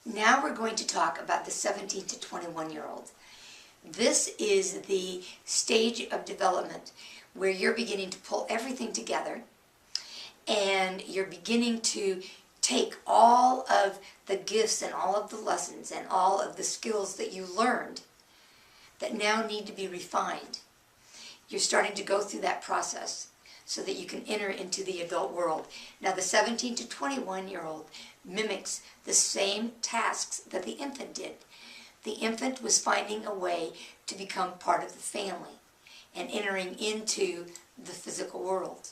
Now we're going to talk about the 17 to 21-year-old. This is the stage of development where you're beginning to pull everything together and you're beginning to take all of the gifts and all of the lessons and all of the skills that you learned that now need to be refined. You're starting to go through that process so that you can enter into the adult world. Now the 17 to 21-year-old mimics the same tasks that the infant did. The infant was finding a way to become part of the family and entering into the physical world.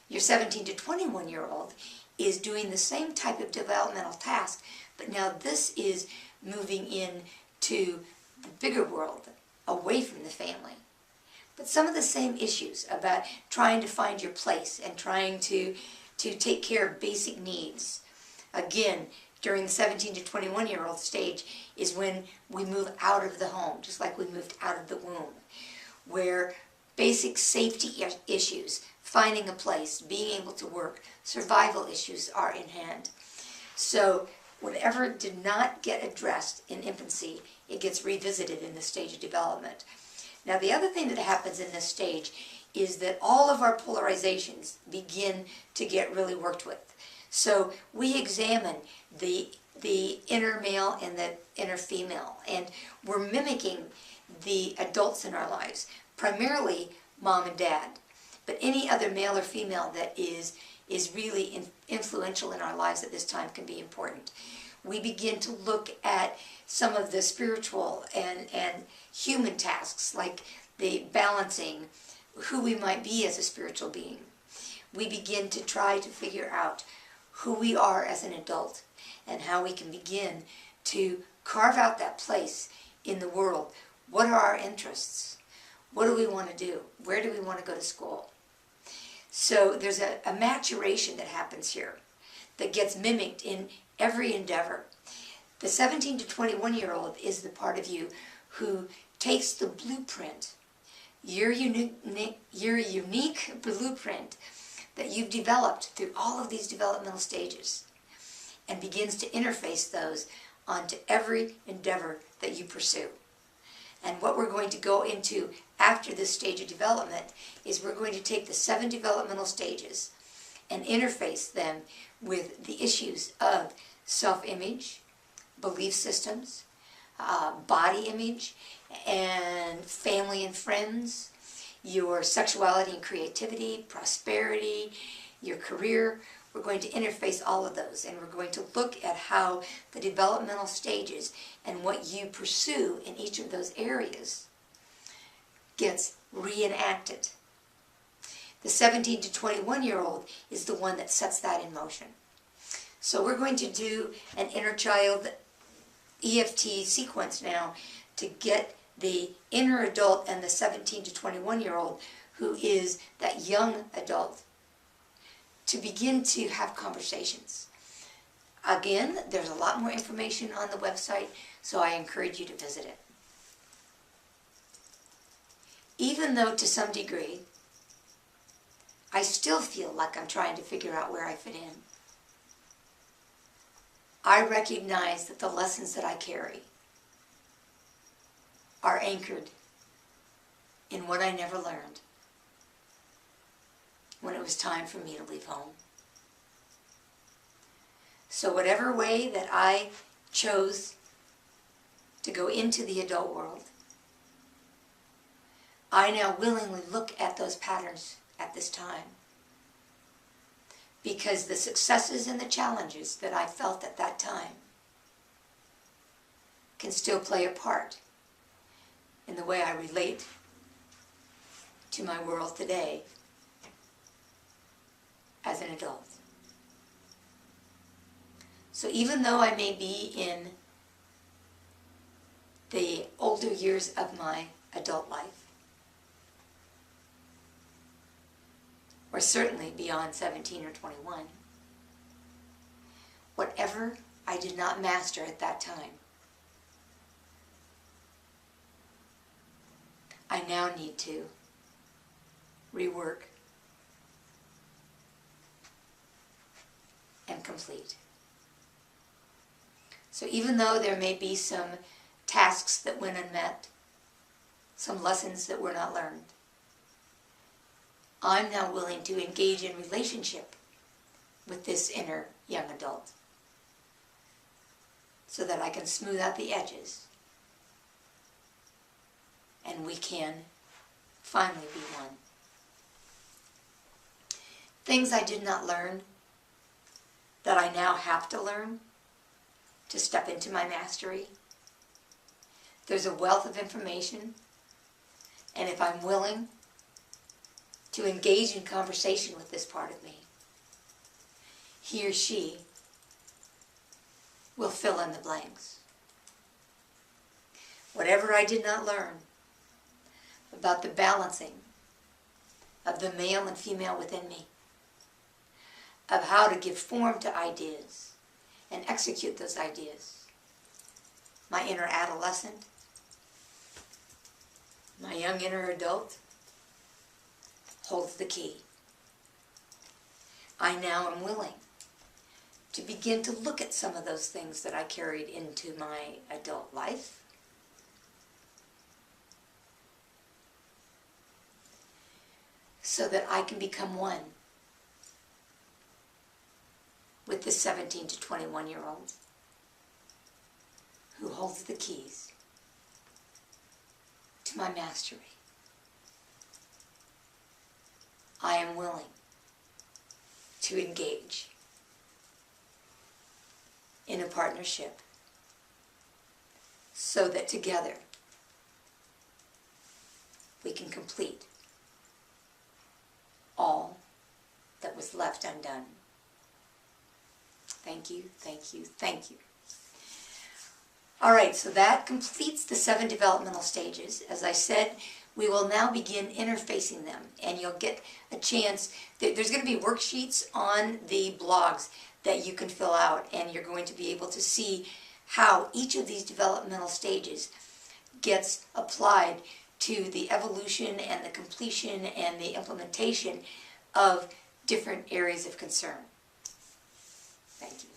Your 17 to 21-year-old is doing the same type of developmental task, but now this is moving into the bigger world, away from the family. But some of the same issues about trying to find your place and trying to take care of basic needs. Again, during the 17 to 21-year-old stage is when we move out of the home, just like we moved out of the womb, where basic safety issues, finding a place, being able to work, survival issues are in hand. So whatever did not get addressed in infancy, it gets revisited in this stage of development. Now the other thing that happens in this stage is that all of our polarizations begin to get really worked with. So we examine the inner male and the inner female, and we're mimicking the adults in our lives, primarily mom and dad, but any other male or female that is really influential in our lives at this time can be important. We begin to look at some of the spiritual and human tasks, like the balancing who we might be as a spiritual being. We begin to try to figure out who we are as an adult and how we can begin to carve out that place in the world. What are our interests? What do we want to do? Where do we want to go to school? So there's a maturation that happens here that gets mimicked in every endeavor. The 17 to 21-year-old is the part of you who takes the blueprint, your unique blueprint that you've developed through all of these developmental stages, and begins to interface those onto every endeavor that you pursue. And what we're going to go into after this stage of development is we're going to take the 7 developmental stages and interface them with the issues of self-image, belief systems, body image, and family and friends, your sexuality and creativity, prosperity, your career. We're going to interface all of those, and we're going to look at how the developmental stages and what you pursue in each of those areas gets reenacted. The 17 to 21-year-old is the one that sets that in motion. So we're going to do an inner child EFT sequence now to get the inner adult and the 17 to 21-year-old, who is that young adult, to begin to have conversations. Again, there's a lot more information on the website, so I encourage you to visit it. Even though to some degree, I still feel like I'm trying to figure out where I fit in, I recognize that the lessons that I carry are anchored in what I never learned when it was time for me to leave home. So whatever way that I chose to go into the adult world, I now willingly look at those patterns at this time, because the successes and the challenges that I felt at that time can still play a part in the way I relate to my world today as an adult. So even though I may be in the older years of my adult life, or certainly beyond 17 or 21, whatever I did not master at that time, I now need to rework and complete. So even though there may be some tasks that went unmet, some lessons that were not learned, I'm now willing to engage in relationship with this inner young adult so that I can smooth out the edges and we can finally be one. Things I did not learn that I now have to learn to step into my mastery. There's a wealth of information, and if I'm willing to engage in conversation with this part of me, he or she will fill in the blanks. Whatever I did not learn about the balancing of the male and female within me, of how to give form to ideas and execute those ideas, my inner adolescent, my young inner adult, holds the key. I now am willing to begin to look at some of those things that I carried into my adult life, so that I can become one with the 17 to 21-year-old who holds the keys to my mastery. I am willing to engage in a partnership so that together we can complete all that was left undone. Thank you, thank you, thank you. All right, so that completes the 7 developmental stages. As I said, we will now begin interfacing them, and you'll get a chance. There's going to be worksheets on the blogs that you can fill out, and you're going to be able to see how each of these developmental stages gets applied to the evolution and the completion and the implementation of different areas of concern. Thank you.